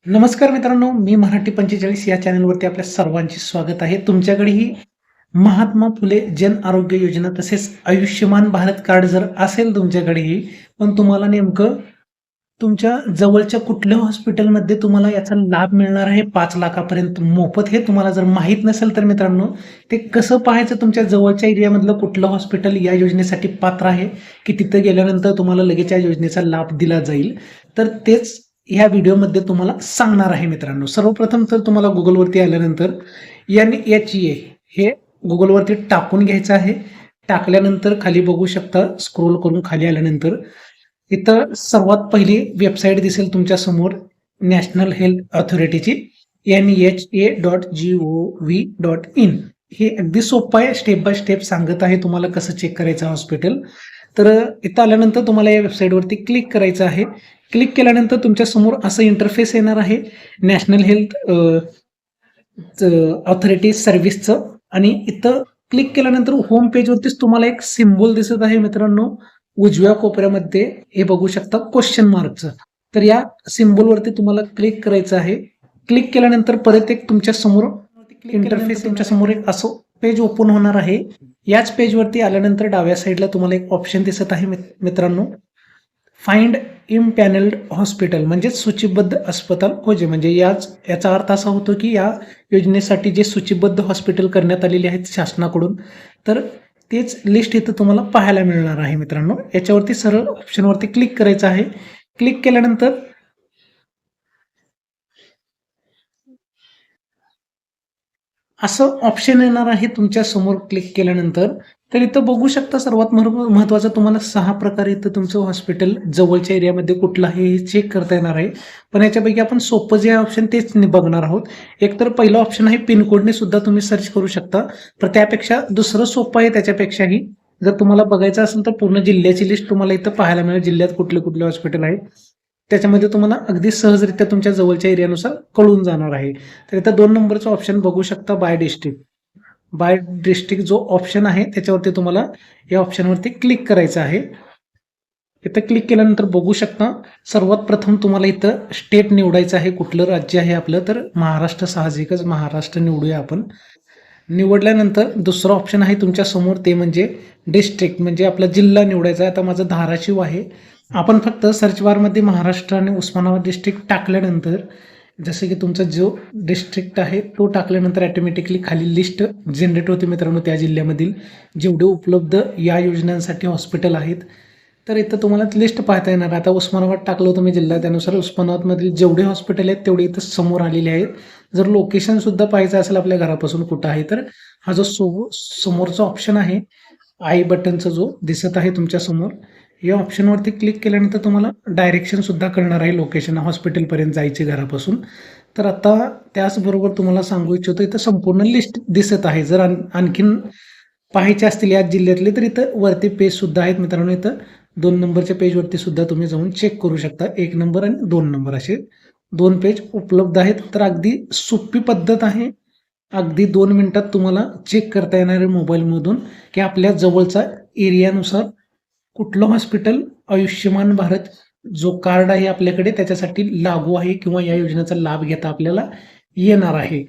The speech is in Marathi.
नमस्कार मित्रांनो, मी मराठी 45 या चॅनलवरती आपल्या सर्वांचे स्वागत आहे. तुमच्याकडेही महात्मा फुले जन आरोग्य योजना तसेच आयुष्यमान भारत कार्ड जर असेल तुमच्याकडेही, पण तुम्हाला नेमकं तुमच्या जवळच्या कुठल्या हॉस्पिटलमध्ये तुम्हाला याचा लाभ मिळणार आहे 5 लाखापर्यंत मोफत हे तुम्हाला जर माहीत नसेल तर मित्रांनो, ते कसं पाहायचं तुमच्या जवळच्या एरियामधलं कुठलं हॉस्पिटल या योजनेसाठी पात्र आहे, की तिथं गेल्यानंतर तुम्हाला लगेच या योजनेचा लाभ दिला जाईल. तर तेच ह्या व्हिडिओमध्ये तुम्हाला सांगणार आहे मित्रांनो. सर्वप्रथम तर तुम्हाला Googleवरती आल्यानंतर NHA हे Googleवरती टाकून घ्यायचं आहे. टाकल्यानंतर खाली बघू शकता स्क्रोल करून खाली आल्यानंतर इथं सर्वात पहिली वेबसाईट दिसेल तुमच्या समोर नॅशनल हेल्थ ऑथॉरिटीची NHA.gov.in. हे अगदी सोपं आहे, स्टेप बाय स्टेप सांगत आहे तुम्हाला कसं चेक करायचं हॉस्पिटल. तर इथं आल्यानंतर तुम्हाला या वेबसाईटवरती क्लिक करायचं आहे. क्लिक केल्यानंतर तुमच्या समोर असं इंटरफेस येणार आहे नॅशनल हेल्थ ऑथॉरिटी सर्व्हिसचं. आणि इथं क्लिक केल्यानंतर होम पेजवरतीच तुम्हाला एक सिम्बॉल दिसत आहे मित्रांनो, उजव्या कोपऱ्यामध्ये हे बघू शकता क्वेश्चन मार्कचं. तर या सिम्बॉलवरती तुम्हाला क्लिक करायचं आहे. क्लिक केल्यानंतर परत एक तुमच्या समोर इंटरफेस तुमच्या समोर एक असं पेज ओपन होणार आहे. याच पेजवरती आल्यानंतर डाव्या साईडला तुम्हाला एक ऑप्शन दिसत आहे मित्रांनो, फाइंड इम्पॅनल्ड हॉस्पिटल म्हणजे सूचीबद्ध अस्पताल खोजे. म्हणजे याचा अर्थ असा होतो की या योजनेसाठी जे सूचीबद्ध हॉस्पिटल करण्यात आलेले आहेत शासनाकडून, तर तेच लिस्ट इथं तुम्हाला पाहायला मिळणार आहे मित्रांनो. याच्यावरती सरळ ऑप्शनवरती क्लिक करायचं आहे. क्लिक केल्यानंतर असं ऑप्शन येणार आहे तुमच्या समोर क्लिक केल्यानंतर. तर इथं बघू शकता सर्वात महत्त्वाचं तुम्हाला 6 प्रकारे इथं तुमचं हॉस्पिटल जवळच्या एरियामध्ये कुठलं आहे हे चेक करता येणार आहे. पण याच्यापैकी आपण सोपं जे ऑप्शन तेच बघणार आहोत. एक तर पहिलं ऑप्शन आहे पिनकोडने सुद्धा तुम्ही सर्च करू शकता. तर त्यापेक्षा दुसरं सोपं आहे त्याच्यापेक्षाही. जर तुम्हाला बघायचं असेल तर पूर्ण जिल्ह्याची लिस्ट तुम्हाला इथं पाहायला मिळेल. जिल्ह्यात कुठले कुठले हॉस्पिटल आहेत त्याच्यामध्ये तुम्हाला अगदी सहजरित्या तुमच्या जवळच्या एरियानुसार कळून जाणार आहे. तर इथं 2 नंबरचा ऑप्शन बघू शकता बाय डिस्ट्रिक्ट. बाय डिस्ट्रिक्ट जो ऑप्शन आहे त्याच्यावरती तुम्हाला या ऑप्शनवरती क्लिक करायचं आहे. इथं क्लिक केल्यानंतर बघू शकता सर्वात प्रथम तुम्हाला इथं स्टेट निवडायचं आहे, कुठलं राज्य आहे आपलं. तर महाराष्ट्र, साहजिकच महाराष्ट्र निवडूया आपण. निवडल्यानंतर दुसरं ऑप्शन आहे तुमच्या समोर ते म्हणजे डिस्ट्रिक्ट म्हणजे आपला जिल्हा निवडायचा आहे. आता माझं धाराशिव आहे. आपण फक्त सर्च बारमध्ये महाराष्ट्र आणि उस्मानाबाद डिस्ट्रिक्ट टाकल्यानंतर जसं की तुमचा जो डिस्ट्रिक्ट आहे तो टाकल्यानंतर ऑटोमॅटिकली खाली लिस्ट जनरेट होते मित्रांनो त्या जिल्ह्यामधील जेवढे उपलब्ध या योजनांसाठी हॉस्पिटल आहेत. तर इथं तुम्हाला लिस्ट पाहता येणार. आता उस्मानाबाद टाकलं होतं मी जिल्हा, त्यानुसार उस्मानाबादमधील जेवढे हॉस्पिटल आहेत तेवढे इथं समोर आलेले आहेत. जर लोकेशन सुद्धा पाहायचं असेल आपल्या घरापासून कुठं आहे तर हा जो समोरचा ऑप्शन आहे आय बटनचा जो दिसत आहे तुमच्या समोर, या ऑप्शनवरती क्लिक केल्यानंतर तुम्हाला डायरेक्शन सुद्धा कळणार आहे लोकेशन हॉस्पिटलपर्यंत जायचे घरापासून. तर आता त्याचबरोबर तुम्हाला सांगू इच्छितो इथं संपूर्ण लिस्ट दिसत आहे. जर आणखीन पाहायचे असतील या जिल्ह्यातले तर इथं वरती पेज सुद्धा आहेत मित्रांनो. इथं 2 नंबरच्या पेजवरती सुद्धा तुम्ही जाऊन चेक करू शकता. 1 नंबर आणि 2 नंबर असे 2 पेज उपलब्ध आहेत. तर अगदी सोपी पद्धत आहे. अगदी 2 मिनिटात तुम्हाला चेक करता येणार आहे मोबाईलमधून की आपल्या जवळचा एरियानुसार कुठलं हॉस्पिटल आयुष्यमान भारत जो कार्ड आहे आपल्याकडे त्याच्यासाठी लागू आहे किंवा या योजनेचा लाभ घेता आपल्याला येणार आहे.